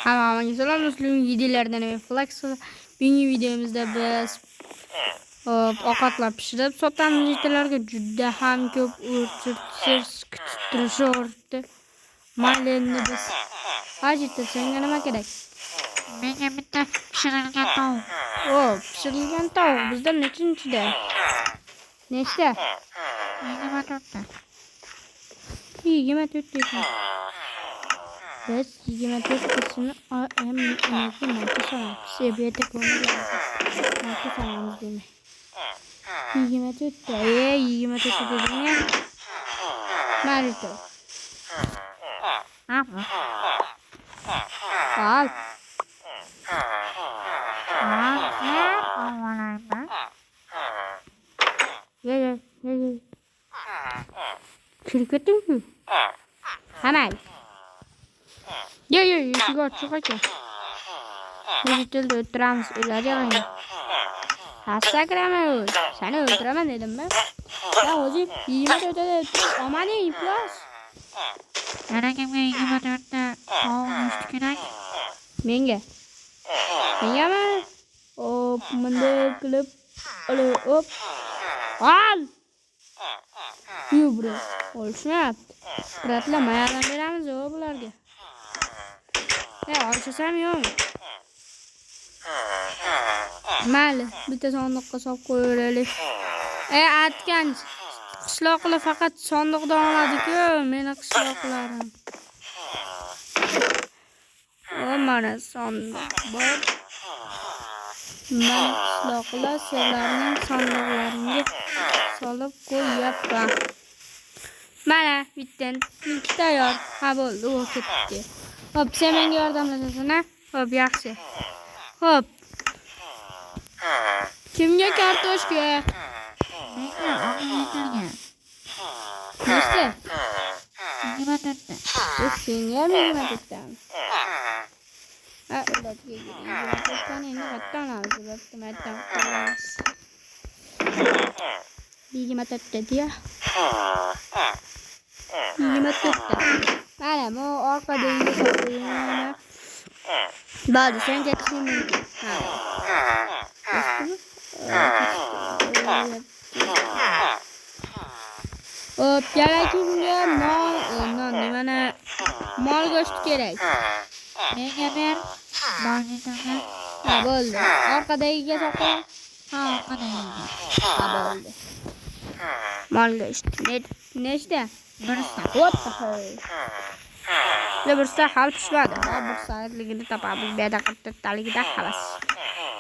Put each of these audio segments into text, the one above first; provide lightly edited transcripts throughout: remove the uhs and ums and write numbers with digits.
Hammaga salom do'stlar, videolardan Flex. Bugungi videomizda biz ovqatlar pishirib sotamiz. Yigitlarga juda ham ko'p o'rchittirish o'rdi. Mayli endi biz hajitda senga nima kerak? Menga bitta pishirilgan tovuq. Pishirilgan tovuq bizda nechinchida? Nechta? 24ta. 24 ekan. Biz 24tasini sebiyete koymayacağız. Marka sanamız demek. 24 ta. 24 ta dedim ya. Marito. Apa? Al. Aman. Gel. Şirketin mi? Hemen. Gel. Çık hadi. Dijitalde öldüremez. Öleceğim. Instagram'ı seni öldüremem dedim ben. Ya hocam 24'te aman iyi plus. Yana kimga 24ta tovuq kerak? Menga mi? Hop, bunday qilib hop. Al. Yu bro. Olishmayapti. Bratlar mayadan beramiz o bularga. Ya olishsam yo'qmi? Mayli, bitta sandiqqa solib qo'yaveraylik. Atgan qishloqlar faqat sandiqdan oladi-ku, meni qishloqlarim. Mana sandiq bor. Men qishloqlar sizlarning sandiqlaringga solib qo'yapman. Mana bittan ikki tayyor. Ha bo'ldi, u ketdi. Hop, sen menga yordamlashasan, ha? Hop, yaxshi. Hop. Kimga kartoshka? Menga og'iylarga. Nechta? 24ta. Senga 24tami? Ha, ularga 24tani endi qatdan olamiz? Matdan qilamiz. 24ta dia. 24ta. Mana bu orqadagi hisoblayman. Bo'ldi, sen ketishing mumkin. Hop, kerakimga non nimani? Mol go'shti kerak. Menga ber. Bornitanga. Ha, bo'ldi. Orqadagiga soqol. Ha, orqadagiga. Ha, bo'ldi. Mol go'shti. Nechta? Birta. Hop. Birsa hal pishmadi. Bir saatligini topamiz. Bu yerda qattiqtaligida xalas.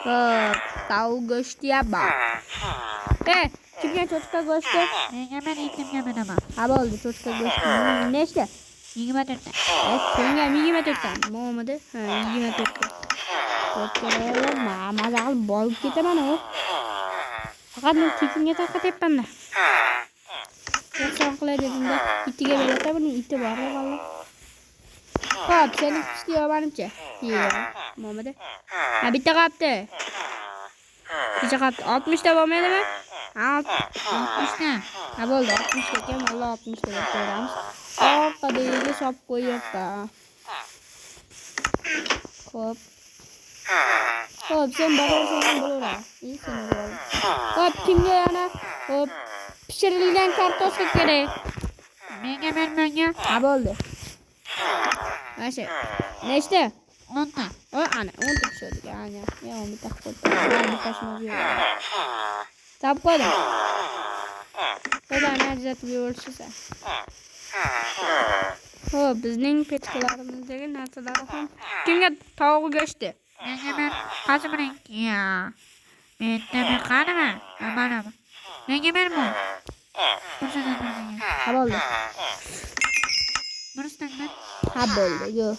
Hop, tavuq go'shti ya bor. Kimga cho'chqa go'shti? Menga men itimga beraman. Ha, bo'ldi, cho'chqa go'shti. Nechta? 24ta. Senga 24ta. Mo'midi? Ha, 24ta. Cho'chqa mazal bo'lib ketaman u. Faqat men tekinga tarqatyapman-da. Yaxshi qilay dedim-da, itiga berata buni, iti bor vallo. Hop, seni istiyor menimcha. Mo'midi? Ha, bitta qolibdi. Necha qolibdi? 60 ta bo'lmaydimi? 60 ta. Ha, bo'ldi, 60 ta ekan, vallo 60 ta deb beramiz. Orqadagiga solib qo'yapman. Hop, sen borasan bo'laver. Sen bo'laver. Hop, kimga yana? Hop, pishirilgan kartoshka kerak. Menga ber menga. Ha, bo'ldi. Mana nechta? 10ta. Ana 10 ta pishirdik. Ana, men uni taqib qo'ydim. Bittasini yo'q. Tap qo'ydim. Qo'ydan ajratib yuborishsa. Hop, bizning petkalarimizdagi narsalar ham kimga tovuq go'shti? Menga ber. Qaysi biring? Ya. Menda bir qanimi? Mana. Menga bermi? Ha, bo'ldi. Birisidan ber. Ha, bo'ldi. Yo'q.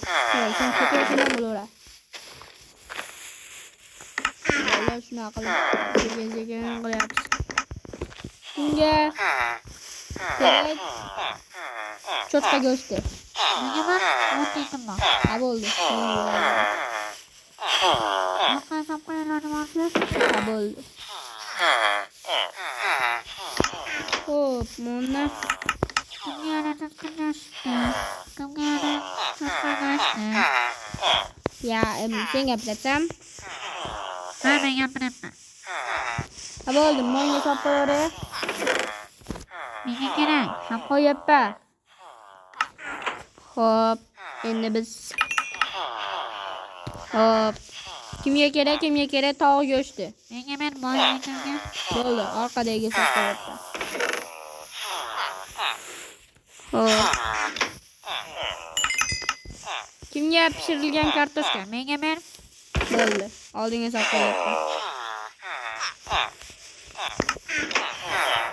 Sen ketayotgan bo'laver. Vallo shunaqa qilib sekin qilyapsiz. Kimga kerak? Cho'chqa go'shti. Menga ber. 10 itim bor. Ha, bo'ldi. Orqa solib qo'yaveramiz. Ha, bo'ldi. Hop, mana Kimga yana cho'chqa go'shti? Kimga yana cho'chqa go'shti? Ya sen gaplashsam. Ha, men gapiryapman. Ha bo'ldi, mo'yinga solib qo'yaver. Menga kerak. Ha qo'yapman. Xo'p, endi biz Xo'p. Kimga kerak tog' go'shti. Menga ber boynikiga. Bo'ldi, orqadagi solib qo'yapman. Xo'p. Kimga pishirilgan kartoshka? Menga ber. Bo'ldi, oldinga solib qo'yapman.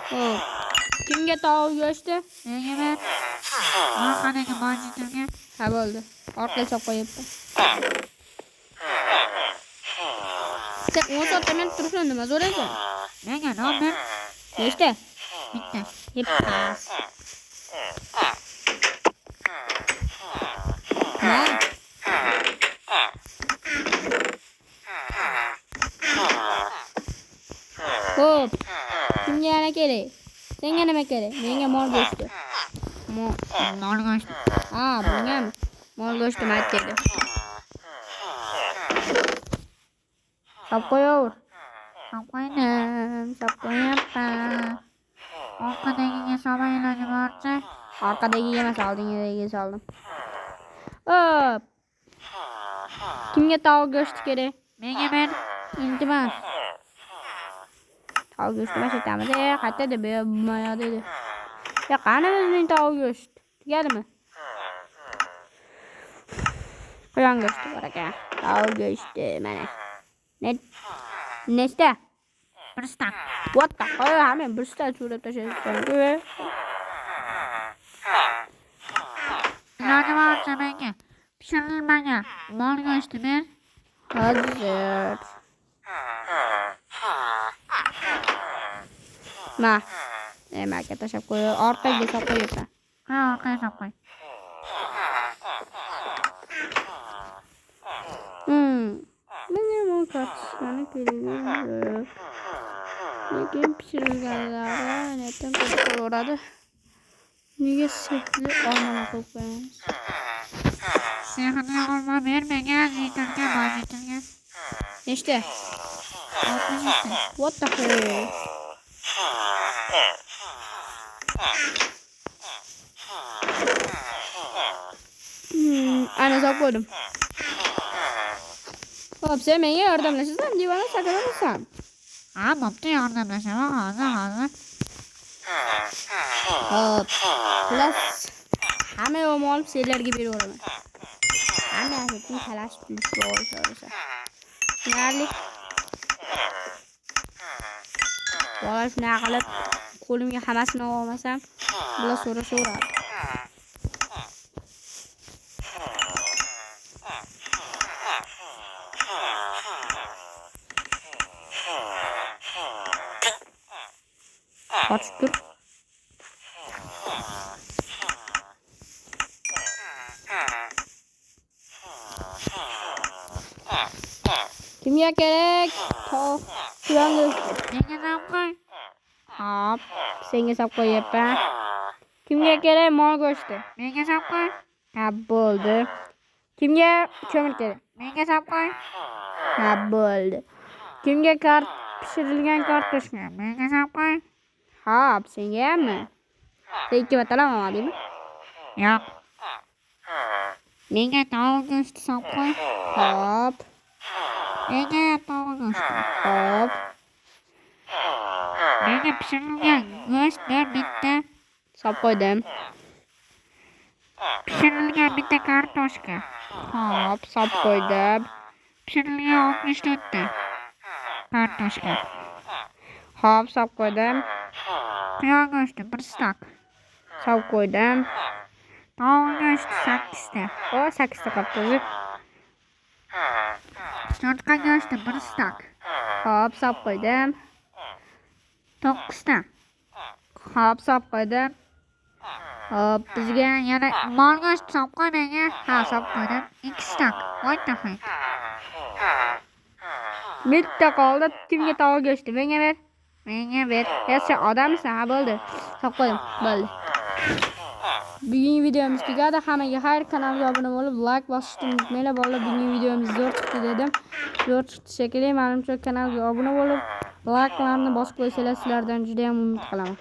Xo'p. Kimga tog' go'shti? Menga ber. Orqadagi boynikiga. Ha bo'ldi, orqaga solib qo'yapman. Sen 10 soatdan men turibsan, nima so'raysan? Menga non ber. Nechta? Bitta. Yeppas. Ha? Xo'p. Kimga yana kerak? Senga nima kerak? Menga mol go'shti. Mol go'shti. Ha, bunga mol go'shti mat dedi. Solib qo'yaver. Solib qo'ydim. Solib qo'yapman. Orqadagiga solmay iloji boricha. Orqadagiga emas, oldingidagiga soldim. Hop. Kimga tog' go'shti kerak? Menga ber. Iltimos. Tog' go'shti mashatamiz. Qayerda bu yoqda edi. Ya qani bizning tog' go'sht? Tugadimi? Quyon go'shti bor ekan. Tog' go'shti mana. Nechta? Bir stak. What the hell? Hamma bir stak surib tashlashgan. Iloji boricha menga pishirilmagan mol go'shti ber. Hozir. Ma. Marka tashlab qo'y. Orqaga solib qo'yapman. Ha, orqaga solib qo'y. Menga mol kartoshkani kerak. Lekin pishirilganlari netdan ko'p bo'laveradi. Nega sehrli olmalar qo'yib qo'yamiz? Sehrli olma ber menga litrga, boy litrga. Nechta? 60 ta. What the hell? Ana solib qo'ydim. Xo'p, sen menga yordamlashasan, divana sakramasan. Ha, bo'pti, yordamlashaman hozir. Xo'p. Xullas, hamma yomon olib senlarga beraveraman. Hammasi uchun talash pul so'rasa. Tushunarli? Bola shunaqa qilib qo'limga hammasini olmasam, bular so'rashaveradi. Qochib tur. Kimga kerak? Quyon go'shti. Menga solib qo'y. Hop, senga solib qo'yapman. Kimga kerak? Mol go'shti. Menga solib qo'y. Ha, bo'ldi. Kimga ko'mir kerak? Menga solib qo'y. Ha, bo'ldi. Kimga pishirilgan kartoshka? Menga solib qo'y. Hop, senga hammi? Sen ikki martalab olmadingmi? Yo'q. Menga tog' go'shti solib qo'y. Hop, Menga tog' go'shti. hop. Menga pishirilgan go'sht ber bitta. Solib qo'ydim. Pishirilgan bitta kartoshka. Hop, solib qo'ydim. Pishirilgan 64 ta kartoshka. Hop, solib qo'ydim. Quyon go'shti 1 stak. Solib qo'ydim. Tog' go'shti 8 ta. O, 8 ta qolibdi. Cho'tka go'shti 1 stak. Hop, solib qo'ydim. 9 ta. Hop, solib qo'ydim. Hop, Bizga yana mol go'shti solib qo'y menga. Ha, solib qo'ydim. 2 stak. Voy tahoy. bitta qoldi. Kimga tog' go'shti? Menga ber. Menga ber. Ya sen odamsan, ha bo'ldi. Solib qo'ydim. Bo'ldi. bugungi videomiz tugadi. Hammaga xayr, kanalga obuna bo'lib, like bosishni unutmanglar. Bolalar, bugungi videomiz zo'r chiqdi dedim. Zo'r chiqdi shekilli. Menimcha kanalga obuna bo'lib, like'larni bosib qo'ysanglar sizlardan juda ham umid qilaman.